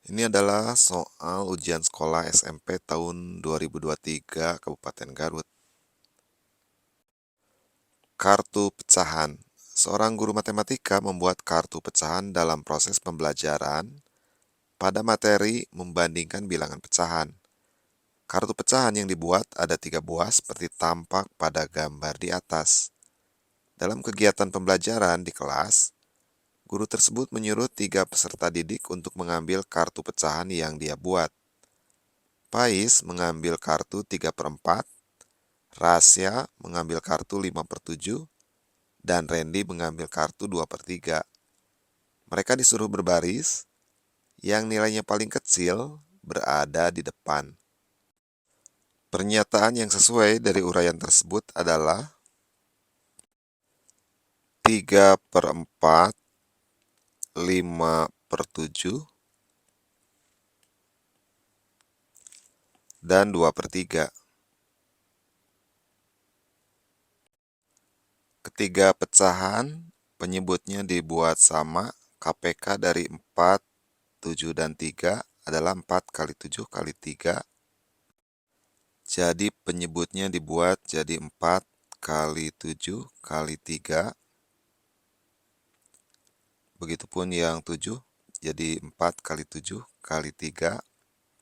Ini adalah soal ujian sekolah SMP tahun 2023 Kabupaten Garut. Kartu pecahan. Seorang guru matematika membuat kartu pecahan dalam proses pembelajaran pada materi membandingkan bilangan pecahan. Kartu pecahan yang dibuat ada 3 buah seperti tampak pada gambar di atas. Dalam kegiatan pembelajaran di kelas, guru tersebut menyuruh 3 peserta didik untuk mengambil kartu pecahan yang dia buat. Pais mengambil kartu 3/4, Rasya mengambil kartu 5/7, dan Randy mengambil kartu 2/3. Mereka disuruh berbaris, yang nilainya paling kecil berada di depan. Pernyataan yang sesuai dari uraian tersebut adalah 3/4, 5/7, dan 2/3. Ketiga pecahan penyebutnya dibuat sama. KPK dari 4, 7, dan 3 adalah 4 kali 7 kali 3. Jadi penyebutnya dibuat jadi 4 kali 7 kali 3. Begitupun yang 7 jadi 4 kali 7 kali 3.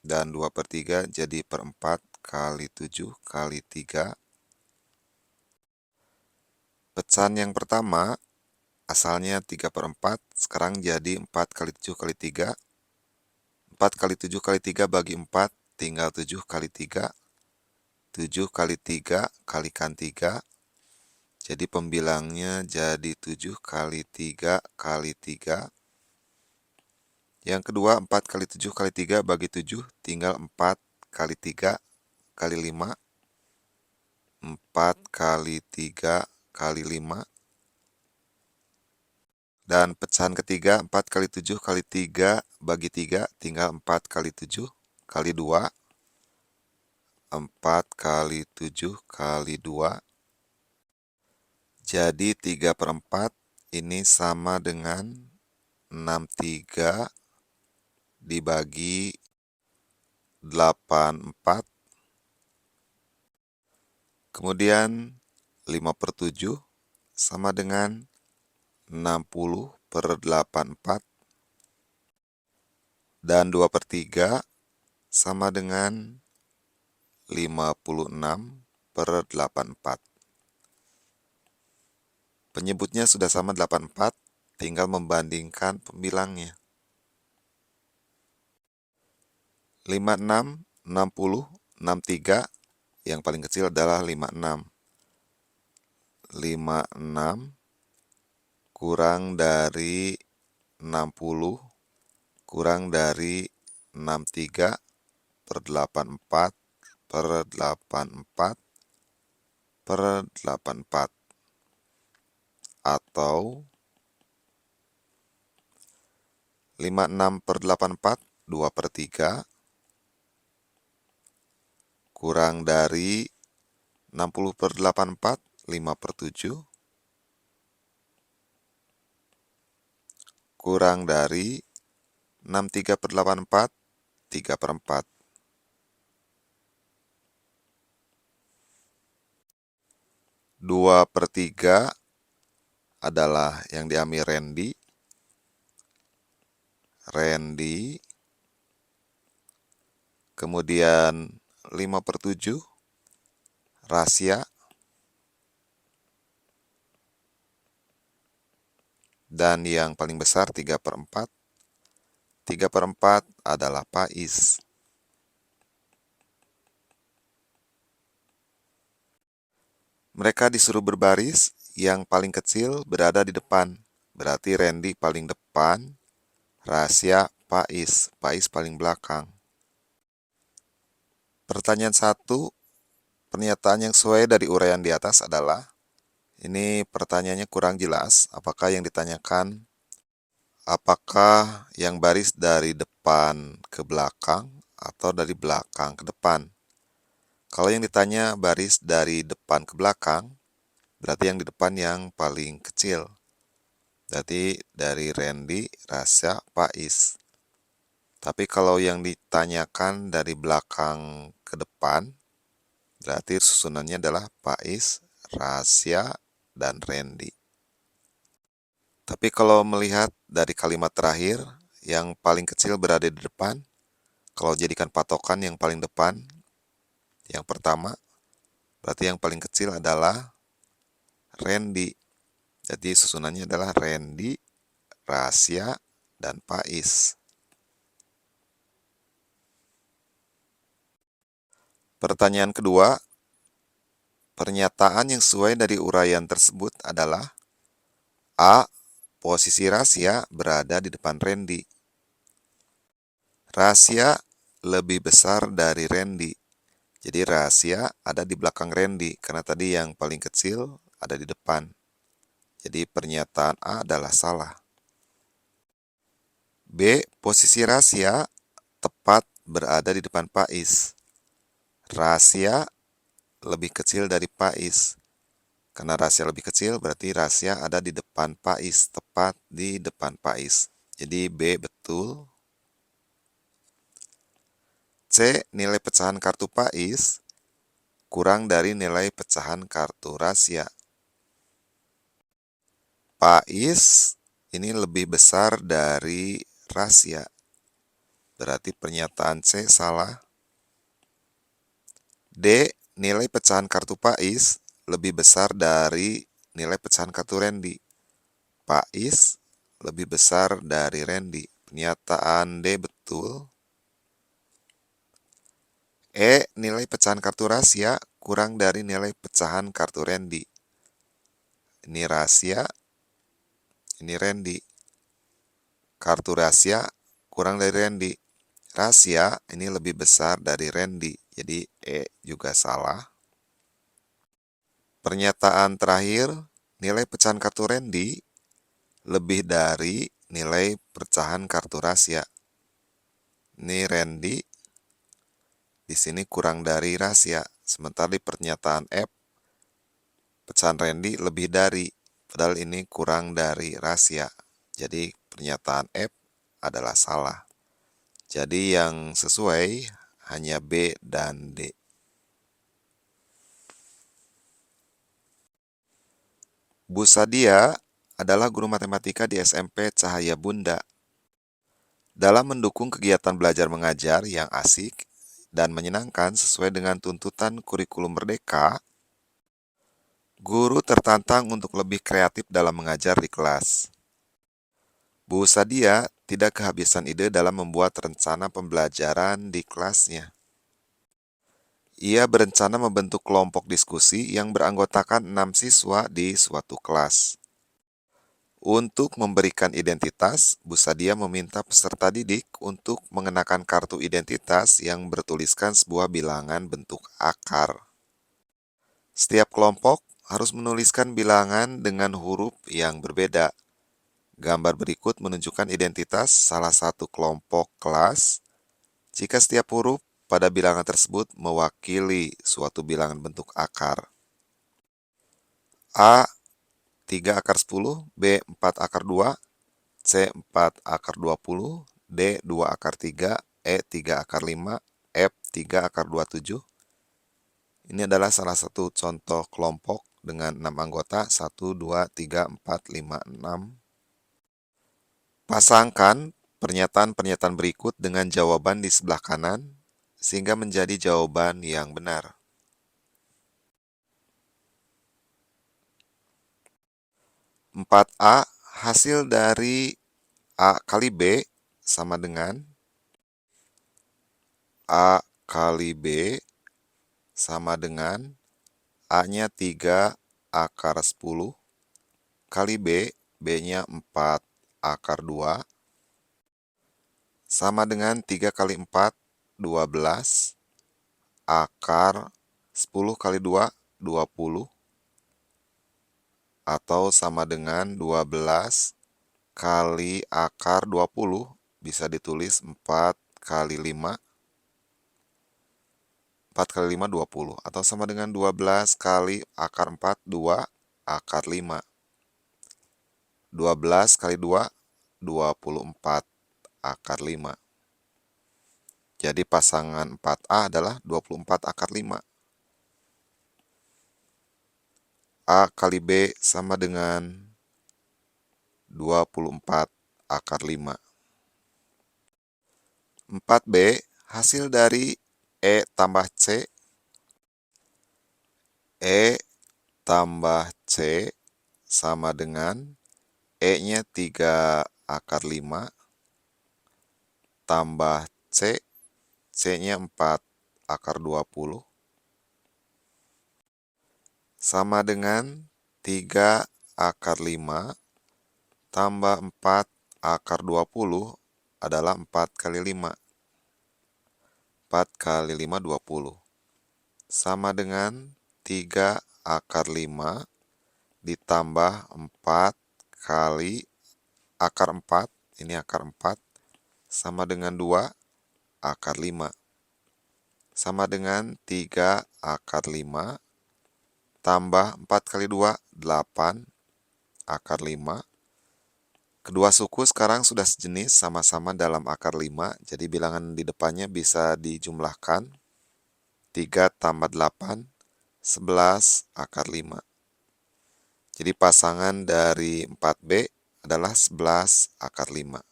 Dan 2/3 jadi per 4 kali 7 kali 3. Pecahan yang pertama asalnya 3/4, sekarang jadi 4 kali 7 kali 3. 4 kali 7 kali 3 bagi 4, tinggal 7 kali 3. 7 kali 3 kalikan 3. Jadi pembilangnya jadi 7 kali 3 kali 3. Yang kedua 4 kali 7 kali 3 bagi 7, tinggal 4 kali 3 kali 5. 4 kali 3 kali 5. Dan pecahan ketiga 4 kali 7 kali 3 bagi 3, tinggal 4 kali 7 kali 2. 4 kali 7 kali 2. Jadi 3/4 ini sama dengan 63 dibagi 84. Kemudian 5/7 sama dengan 60/84. Dan 2/3 sama dengan 56/84. Penyebutnya sudah sama 84, tinggal membandingkan pembilangnya. 56, 60, 63, yang paling kecil adalah 56. 56 kurang dari 60 kurang dari 63 per 84 per 84 per 84, atau 56/84, 2/3, kurang dari 60/84, 5/7, kurang dari 63/84, 3/4. 2/3 adalah yang diambil Randy. Kemudian 5/7 Rasya, dan yang paling besar 3/4. 3/4 adalah Pais. Mereka disuruh berbaris, yang paling kecil berada di depan. Berarti Randy paling depan, Rasya, Pais paling belakang. Pertanyaan 1, pernyataan yang sesuai dari uraian di atas adalah, ini pertanyaannya kurang jelas, apakah yang ditanyakan, apakah yang baris dari depan ke belakang atau dari belakang ke depan? Kalau yang ditanya baris dari depan ke belakang, berarti yang di depan yang paling kecil. Berarti dari Randy, Rasya, Pais. Tapi kalau yang ditanyakan dari belakang ke depan, berarti susunannya adalah Faiz, Rasya, dan Randy. Tapi kalau melihat dari kalimat terakhir, yang paling kecil berada di depan, kalau jadikan patokan yang paling depan, yang pertama, berarti yang paling kecil adalah Randy. Jadi susunannya adalah Randy, Rasya, dan Faiz. Pertanyaan kedua, pernyataan yang sesuai dari uraian tersebut adalah A. Posisi Rasya berada di depan Randy. Rasya lebih besar dari Randy. Jadi Rasya ada di belakang Randy karena tadi yang paling kecil ada di depan. Jadi pernyataan A adalah salah. B. Posisi Rasya tepat berada di depan Faiz. Rasya lebih kecil dari Faiz. Karena Rasya lebih kecil berarti Rasya ada di depan Faiz, tepat di depan Faiz. Jadi B betul. C. Nilai pecahan kartu Faiz kurang dari nilai pecahan kartu Rasya. Faiz ini lebih besar dari Rasya. Berarti pernyataan C salah. D. Nilai pecahan kartu Faiz lebih besar dari nilai pecahan kartu Randy. Faiz lebih besar dari Randy. Pernyataan D betul. E. Nilai pecahan kartu Rasya kurang dari nilai pecahan kartu Randy. Ini Rasya, ini Randy. Kartu Rasya kurang dari Randy. Rasya ini lebih besar dari Randy. Jadi E juga salah. Pernyataan terakhir, nilai pecahan kartu Randy lebih dari nilai pecahan kartu Rasya. Ini Randy, di sini kurang dari Rasya. Sementara di pernyataan F, pecahan Randy lebih dari, padahal ini kurang dari Rasya. Jadi pernyataan F adalah salah. Jadi yang sesuai hanya B dan D. Bu Sadia adalah guru matematika di SMP Cahaya Bunda. Dalam mendukung kegiatan belajar mengajar yang asik dan menyenangkan sesuai dengan tuntutan kurikulum merdeka, guru tertantang untuk lebih kreatif dalam mengajar di kelas. Bu Sadia tidak kehabisan ide dalam membuat rencana pembelajaran di kelasnya. Ia berencana membentuk kelompok diskusi yang beranggotakan 6 siswa di suatu kelas. Untuk memberikan identitas, Bu Sadia meminta peserta didik untuk mengenakan kartu identitas yang bertuliskan sebuah bilangan bentuk akar. Setiap kelompok harus menuliskan bilangan dengan huruf yang berbeda. Gambar berikut menunjukkan identitas salah satu kelompok kelas jika setiap huruf pada bilangan tersebut mewakili suatu bilangan bentuk akar. A. 3 akar 10, B. 4 akar 2, C. 4 akar 20, D. 2 akar 3, E. 3 akar 5, F. 3 akar 27. Ini adalah salah satu contoh kelompok dengan 6 anggota, 1, 2, 3, 4, 5, 6. Pasangkan pernyataan-pernyataan berikut dengan jawaban di sebelah kanan, sehingga menjadi jawaban yang benar. 4A, hasil dari A kali B sama dengan A kali B sama dengan A-nya 3 akar 10 kali B, B-nya 4 akar 2 sama dengan 3 kali 4, 12 akar 10 kali 2, 20 atau sama dengan 12 kali akar 20 bisa ditulis 4 kali 5, 4 kali 5, 20 atau sama dengan 12 kali akar 4, 2 akar 5. 12 kali 2, 24 akar 5. Jadi pasangan 4A adalah 24 akar 5. A kali B sama dengan 24 akar 5. 4B hasil dari E tambah C. E tambah C sama dengan E-nya 3 akar 5 tambah C, C-nya 4 akar 20 sama dengan 3 akar 5 tambah 4 akar 20 adalah 4 kali 5. 4 kali 5, 20. Sama dengan 3 akar 5 ditambah 4 kali akar 4, ini akar 4, sama dengan 2 akar 5. Sama dengan 3 akar 5 tambah 4 kali 2, 8 akar 5. Kedua suku sekarang sudah sejenis, sama-sama dalam akar 5, jadi bilangan di depannya bisa dijumlahkan. 3 tambah 8, 11 akar 5. Jadi pasangan dari 4B adalah 11 akar 5.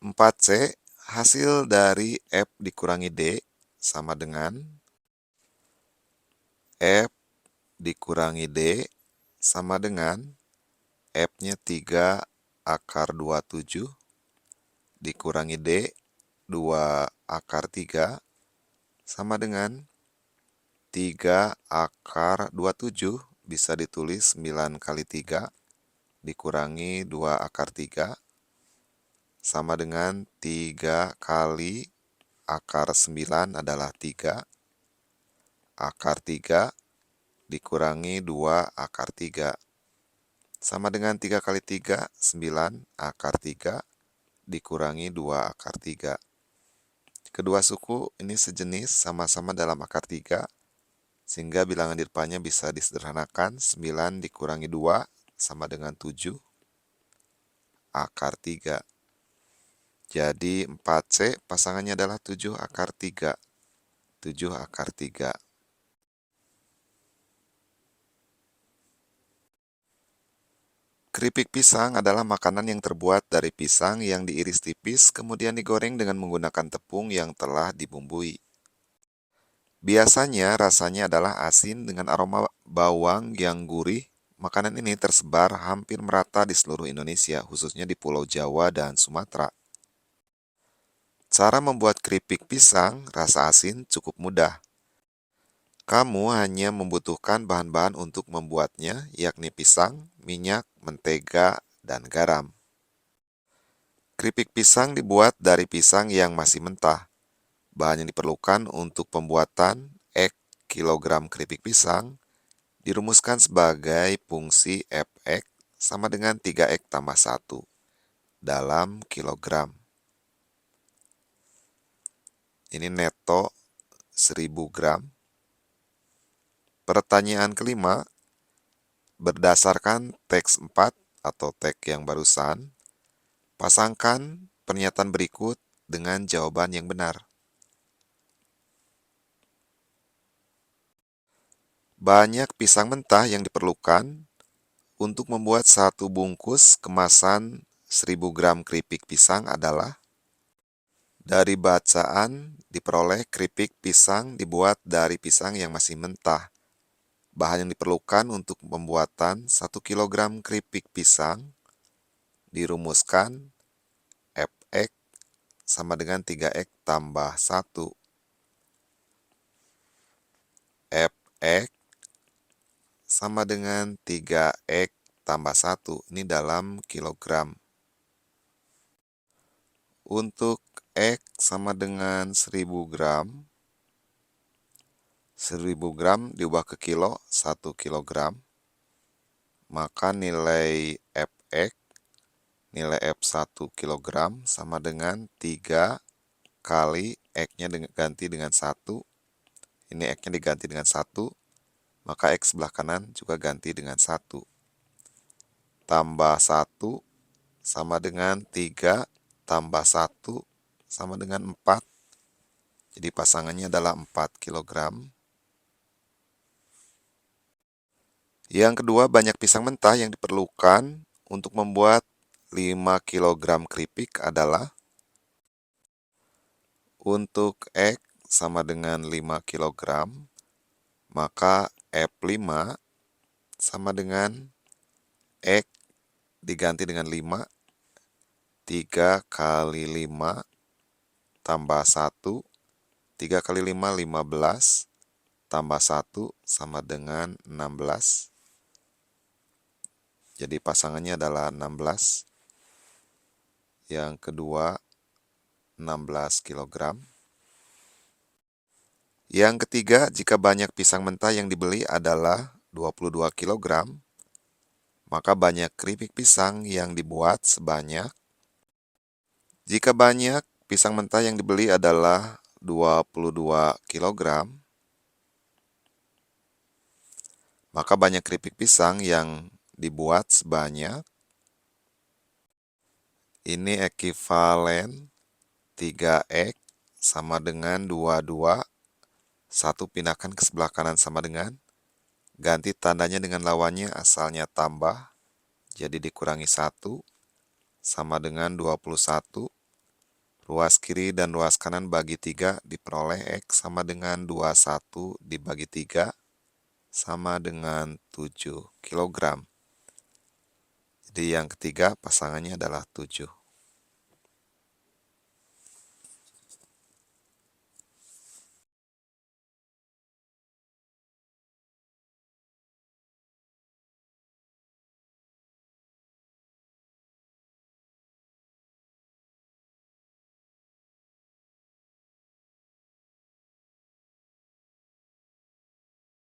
4C hasil dari F dikurangi D sama dengan F dikurangi D sama dengan F-nya 3 akar 27 dikurangi D 2 akar 3 sama dengan 3 akar 27 bisa ditulis 9 kali 3 dikurangi 2 akar 3 sama dengan 3 kali akar 9 adalah 3 akar 3 dikurangi 2 akar 3 sama dengan 3 kali 3, 9 akar 3 dikurangi 2 akar 3. Kedua suku ini sejenis, sama-sama dalam akar 3, sehingga bilangan di depannya bisa disederhanakan. 9 dikurangi 2 sama dengan 7 akar 3. Jadi 4C pasangannya adalah 7 akar 3. 7 akar 3. Keripik pisang adalah makanan yang terbuat dari pisang yang diiris tipis kemudian digoreng dengan menggunakan tepung yang telah dibumbui. Biasanya rasanya adalah asin dengan aroma bawang yang gurih. Makanan ini tersebar hampir merata di seluruh Indonesia, khususnya di Pulau Jawa dan Sumatera. Cara membuat keripik pisang rasa asin cukup mudah. Kamu hanya membutuhkan bahan-bahan untuk membuatnya, yakni pisang, minyak, mentega, dan garam. Keripik pisang dibuat dari pisang yang masih mentah. Bahan yang diperlukan untuk pembuatan kilogram keripik pisang dirumuskan sebagai fungsi Fx sama dengan 3x tambah 1 dalam kilogram. Ini neto 1000 gram. Pertanyaan kelima, berdasarkan teks 4 atau teks yang barusan, pasangkan pernyataan berikut dengan jawaban yang benar. Banyak pisang mentah yang diperlukan untuk membuat satu bungkus kemasan 1000 gram keripik pisang adalah dari bacaan diperoleh keripik pisang dibuat dari pisang yang masih mentah. Bahan yang diperlukan untuk pembuatan 1 kg keripik pisang dirumuskan Fx sama dengan 3x tambah 1. Fx sama dengan 3x tambah 1. Ini dalam kilogram. Untuk X sama dengan 1000 gram. 1000 gram diubah ke kilo, 1 kilogram. Maka nilai Fx, nilai F1 kilogram sama dengan 3 kali X-nya ganti dengan 1. Ini X-nya diganti dengan 1, maka X sebelah kanan juga ganti dengan 1. Tambah 1 sama dengan 3 tambah 1 sama dengan 4. Jadi pasangannya adalah 4 kilogram. Yang kedua, banyak pisang mentah yang diperlukan untuk membuat 5 kilogram keripik adalah untuk X sama dengan 5 kilogram, maka F5 sama dengan X diganti dengan 5, 3 kali 5 tambah 1, 3 kali 5, 15, tambah 1 sama dengan 16. Jadi pasangannya adalah 16. Yang kedua, 16 kilogram. Yang ketiga, jika banyak pisang mentah yang dibeli adalah 22 kilogram, maka banyak keripik pisang yang dibuat sebanyak. Jika banyak pisang mentah yang dibeli adalah 22 kilogram, maka banyak keripik pisang yang dibuat sebanyak. Ini ekivalen 3X sama dengan 22. 1 pindahkan ke sebelah kanan sama dengan. Ganti tandanya dengan lawannya, asalnya tambah. Jadi dikurangi 1 sama dengan 21. Ruas kiri dan ruas kanan bagi 3 diperoleh X sama dengan 21 dibagi 3 sama dengan 7 kilogram. Jadi yang ketiga pasangannya adalah 7.